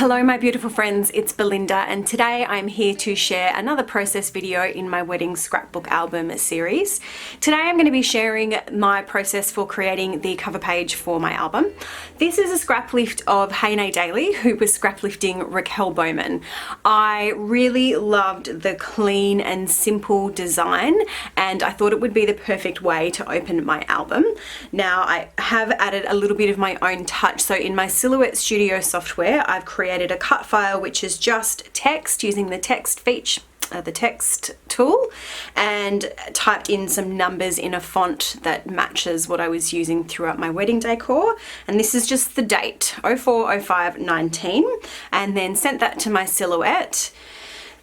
Hello my beautiful friends, it's Belinda and today I'm here to share another process video in my wedding scrapbook album series. Today I'm going to be sharing my process for creating the cover page for my album. This is a scrap lift of Hey Nae Daily, who was scrap lifting Raquel Bowman. I really loved the clean and simple design and I thought it would be the perfect way to open my album. Now I have added a little bit of my own touch, so in my Silhouette Studio software I've created a cut file which is just text using the text feature, the text tool, and typed in some numbers in a font that matches what I was using throughout my wedding decor. And this is just the date 04/05/19, and then sent that to my Silhouette.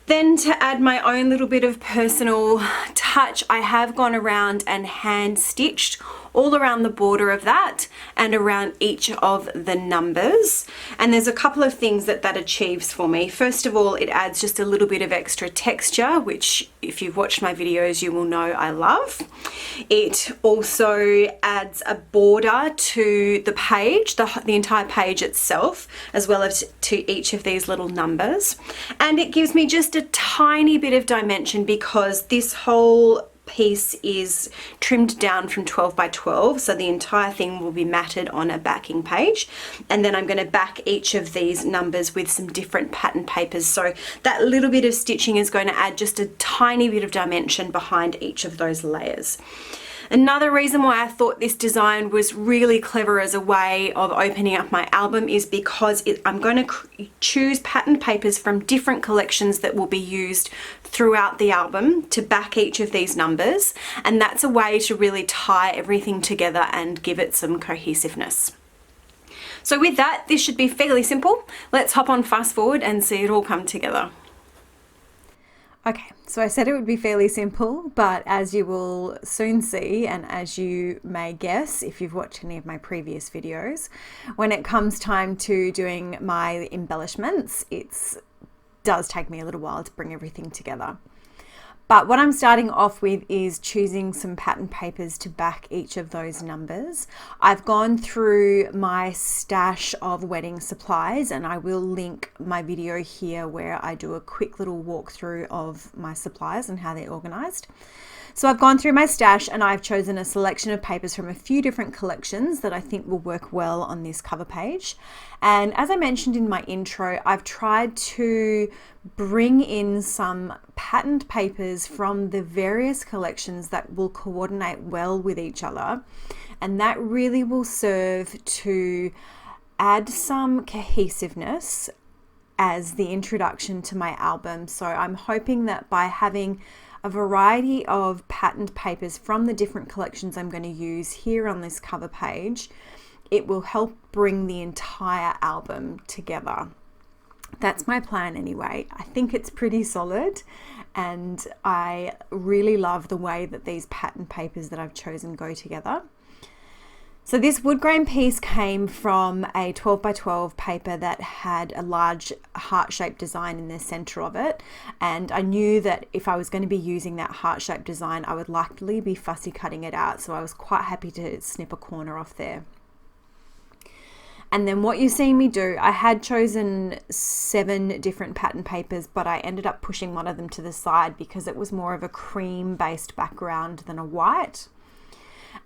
Then to add my own little bit of personal touch, I have gone around and hand stitched all around the border of that and around each of the numbers. And there's a couple of things that achieves for me. First of all, it adds just a little bit of extra texture, which if you've watched my videos, you will know I love. It also adds a border to the page, the entire page itself, as well as to each of these little numbers. And it gives me just a tiny bit of dimension because this whole piece is trimmed down from 12 by 12, so the entire thing will be matted on a backing page. And then I'm going to back each of these numbers with some different pattern papers, so that little bit of stitching is going to add just a tiny bit of dimension behind each of those layers. Another reason why I thought this design was really clever as a way of opening up my album is because I'm going to choose pattern papers from different collections that will be used throughout the album to back each of these numbers, and that's a way to really tie everything together and give it some cohesiveness. So with that, this should be fairly simple. Let's hop on fast forward and see it all come together. Okay, so I said it would be fairly simple, but as you will soon see, and as you may guess if you've watched any of my previous videos, when it comes time to doing my embellishments, it does take me a little while to bring everything together. But what I'm starting off with is choosing some pattern papers to back each of those numbers. I've gone through my stash of wedding supplies, and I will link my video here where I do a quick little walkthrough of my supplies and how they're organized. So I've gone through my stash and I've chosen a selection of papers from a few different collections that I think will work well on this cover page. And as I mentioned in my intro, I've tried to bring in some patterned papers from the various collections that will coordinate well with each other. And that really will serve to add some cohesiveness as the introduction to my album. So I'm hoping that by having a variety of patterned papers from the different collections I'm going to use here on this cover page, it will help bring the entire album together. That's my plan anyway. I think it's pretty solid and I really love the way that these pattern papers that I've chosen go together. So this wood grain piece came from a 12 by 12 paper that had a large heart-shaped design in the center of it. And I knew that if I was going to be using that heart-shaped design, I would likely be fussy cutting it out. So I was quite happy to snip a corner off there. And then what you're seeing me do, I had chosen 7 different pattern papers, but I ended up pushing one of them to the side because it was more of a cream-based background than a white.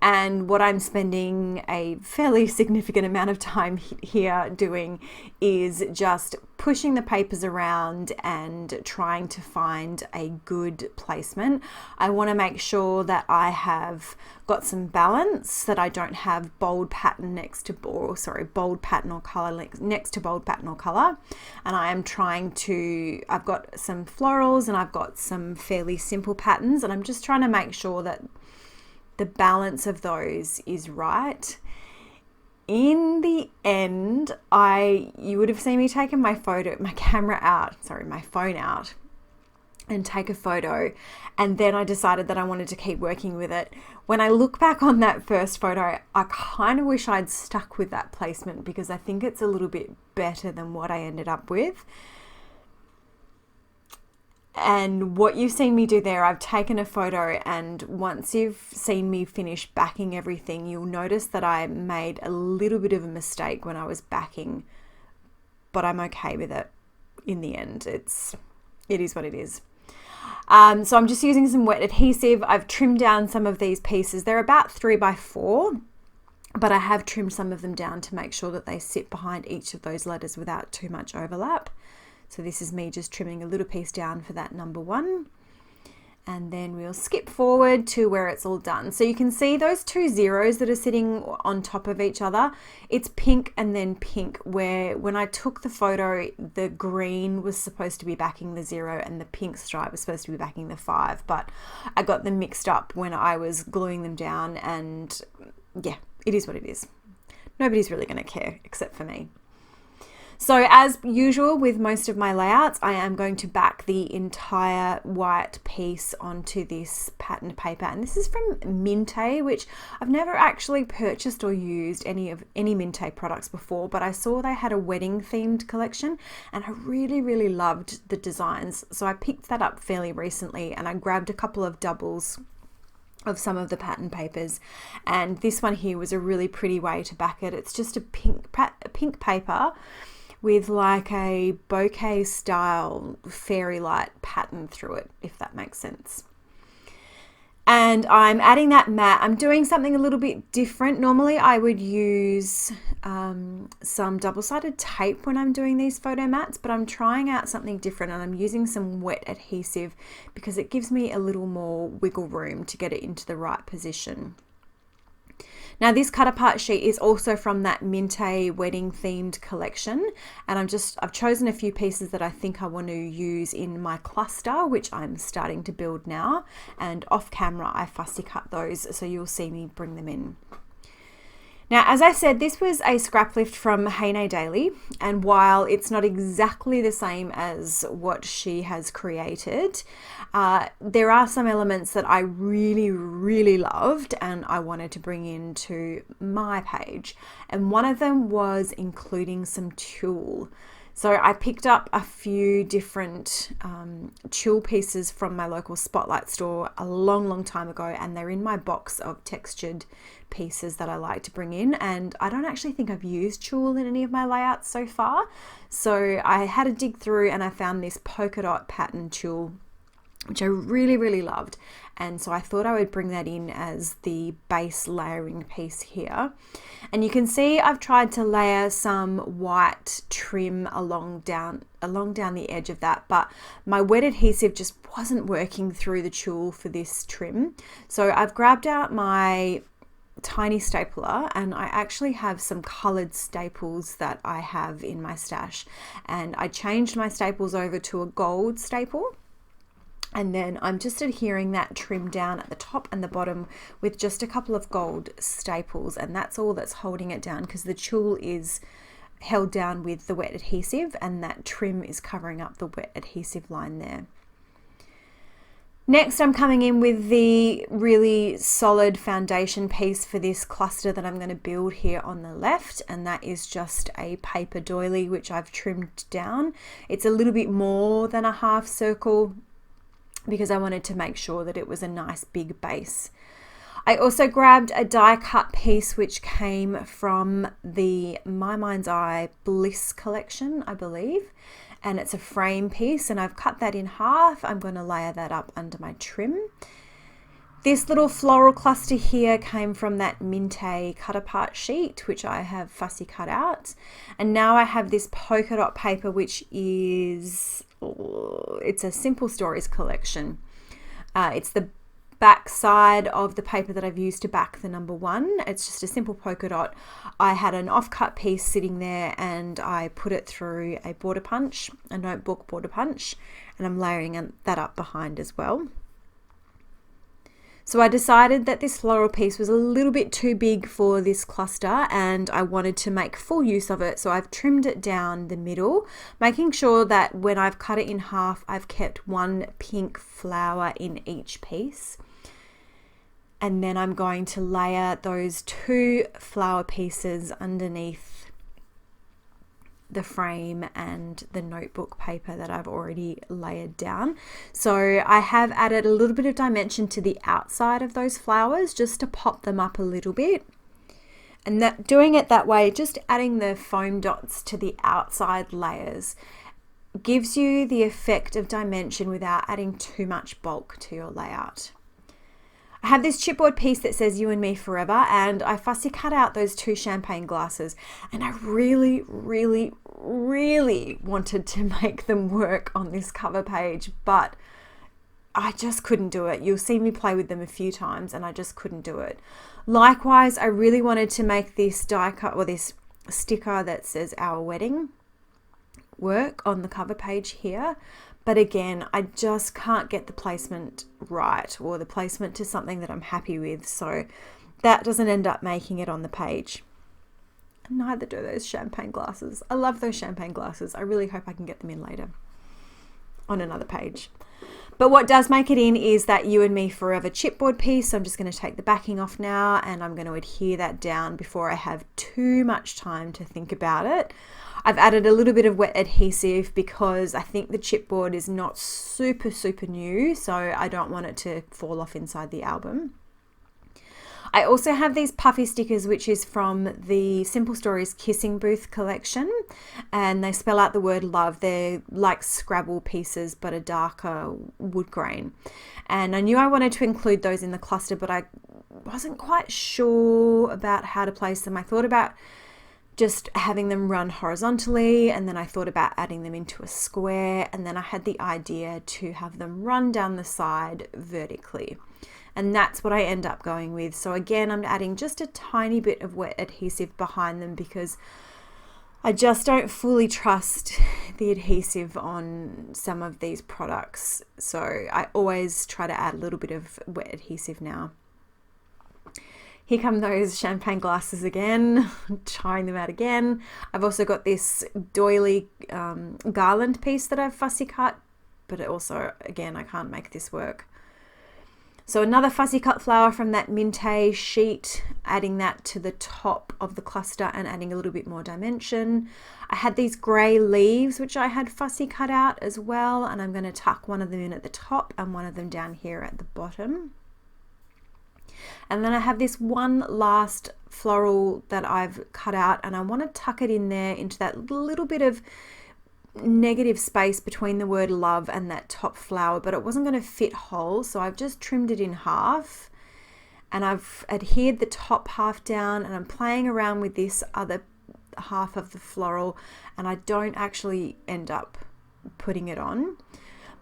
And what I'm spending a fairly significant amount of time here doing is just pushing the papers around and trying to find a good placement. I want to make sure that I have got some balance, that I don't have bold pattern next to, bold pattern or color next to bold pattern or color. And I am trying to, I've got some florals and I've got some fairly simple patterns, and I'm just trying to make sure that the balance of those is right. In the end, you would have seen me taking my phone out and take a photo, and then I decided that I wanted to keep working with it. When I look back on that first photo, I kind of wish I'd stuck with that placement because I think it's a little bit better than what I ended up with. And what you've seen me do there, I've taken a photo, and once you've seen me finish backing everything, you'll notice that I made a little bit of a mistake when I was backing but I'm okay with it in the end. It is what it is. So I'm just using some wet adhesive. I've trimmed down some of these pieces. They're about 3x4, but I have trimmed some of them down to make sure that they sit behind each of those letters without too much overlap. So this is me just trimming a little piece down for that number 1. And then we'll skip forward to where it's all done. So you can see those 2 zeros that are sitting on top of each other. It's pink and then pink, where when I took the photo, the green was supposed to be backing the 0 and the pink stripe was supposed to be backing the 5, but I got them mixed up when I was gluing them down, and yeah, it is what it is. Nobody's really going to care except for me. So as usual with most of my layouts, I am going to back the entire white piece onto this patterned paper. And this is from Minte, which I've never actually purchased or used any Minte products before, but I saw they had a wedding themed collection and I really, really loved the designs. So I picked that up fairly recently and I grabbed a couple of doubles of some of the pattern papers, and this one here was a really pretty way to back it. It's just a pink paper with like a bouquet style fairy light pattern through it, if that makes sense. And I'm adding that mat. I'm doing something a little bit different. Normally I would use some double-sided tape when I'm doing these photo mats, but I'm trying out something different and I'm using some wet adhesive because it gives me a little more wiggle room to get it into the right position. Now this cut apart sheet is also from that Minte wedding themed collection, and I've chosen a few pieces that I think I want to use in my cluster, which I'm starting to build now, and off camera I fussy cut those, so you'll see me bring them in. Now, as I said, this was a scrap lift from Hey Nae Daily, and while it's not exactly the same as what she has created, there are some elements that I really, really loved and I wanted to bring into my page. And one of them was including some tulle. So I picked up a few different tulle pieces from my local Spotlight store a long, long time ago, and they're in my box of textured pieces that I like to bring in. And I don't actually think I've used tulle in any of my layouts so far. So I had to dig through and I found this polka dot pattern tulle, which I really, really loved. And so I thought I would bring that in as the base layering piece here. And you can see I've tried to layer some white trim along down the edge of that, but my wet adhesive just wasn't working through the tulle for this trim. So I've grabbed out my tiny stapler, and I actually have some colored staples that I have in my stash, and I changed my staples over to a gold staple. And then I'm just adhering that trim down at the top and the bottom with just a couple of gold staples, and that's all that's holding it down because the tulle is held down with the wet adhesive and that trim is covering up the wet adhesive line there. Next, I'm coming in with the really solid foundation piece for this cluster that I'm going to build here on the left, and that is just a paper doily which I've trimmed down. It's a little bit more than a half circle because I wanted to make sure that it was a nice big base. I also grabbed a die cut piece which came from the My Mind's Eye Bliss collection, I believe, and it's a frame piece, and I've cut that in half. I'm going to layer that up under my trim. This little floral cluster here came from that Minte cut apart sheet, which I have fussy cut out. And now I have this polka dot paper, which is, it's a Simple Stories collection. It's the back side of the paper that I've used to back the number 1. It's just a simple polka dot. I had an offcut piece sitting there and I put it through a border punch, a notebook border punch, and I'm layering that up behind as well. So I decided that this floral piece was a little bit too big for this cluster and I wanted to make full use of it. So I've trimmed it down the middle, making sure that when I've cut it in half, I've kept one pink flower in each piece. And then I'm going to layer those 2 flower pieces underneath the frame and the notebook paper that I've already layered down. So I have added a little bit of dimension to the outside of those flowers just to pop them up a little bit. And that doing it that way, just adding the foam dots to the outside layers, gives you the effect of dimension without adding too much bulk to your layout. I have this chipboard piece that says You and Me Forever, and I fussy cut out those 2 champagne glasses, and I really wanted to make them work on this cover page, but I just couldn't do it. You'll see me play with them a few times and I just couldn't do it. Likewise, I really wanted to make this die cut or this sticker that says Our Wedding work on the cover page here. But again, I just can't get the placement right, or the placement to something that I'm happy with. So that doesn't end up making it on the page. Neither do those champagne glasses. I love those champagne glasses. I really hope I can get them in later on another page. But what does make it in is that You and Me Forever chipboard piece. So I'm just going to take the backing off now, and I'm going to adhere that down before I have too much time to think about it. I've added a little bit of wet adhesive because I think the chipboard is not super new, so I don't want it to fall off inside the album. I also have these puffy stickers, which is from the Simple Stories Kissing Booth collection, and they spell out the word love. They're like Scrabble pieces, but a darker wood grain. And I knew I wanted to include those in the cluster, but I wasn't quite sure about how to place them. I thought about just having them run horizontally, and then I thought about adding them into a square, and then I had the idea to have them run down the side vertically. And that's what I end up going with. So again, I'm adding just a tiny bit of wet adhesive behind them because I just don't fully trust the adhesive on some of these products. So I always try to add a little bit of wet adhesive now. Here come those champagne glasses again, trying them out again. I've also got this doily garland piece that I've fussy cut, but it also, again, I can't make this work. So another fussy cut flower from that Minte sheet, adding that to the top of the cluster and adding a little bit more dimension. I had these grey leaves, which I had fussy cut out as well, and I'm going to tuck one of them in at the top and one of them down here at the bottom. And then I have this one last floral that I've cut out, and I want to tuck it in there into that little bit of negative space between the word love and that top flower, but it wasn't going to fit whole, so I've just trimmed it in half, and I've adhered the top half down, and I'm playing around with this other half of the floral, and I don't actually end up putting it on.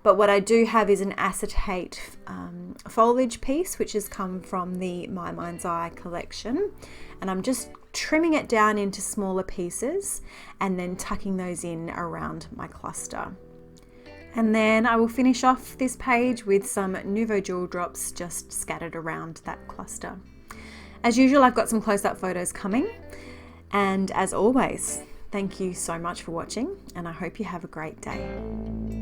But what I do have is an acetate foliage piece, which has come from the My Mind's Eye collection, and I'm just trimming it down into smaller pieces and then tucking those in around my cluster. And then I will finish off this page with some Nuvo Jewel drops just scattered around that cluster. As usual, I've got some close-up photos coming, and as always, thank you so much for watching, and I hope you have a great day.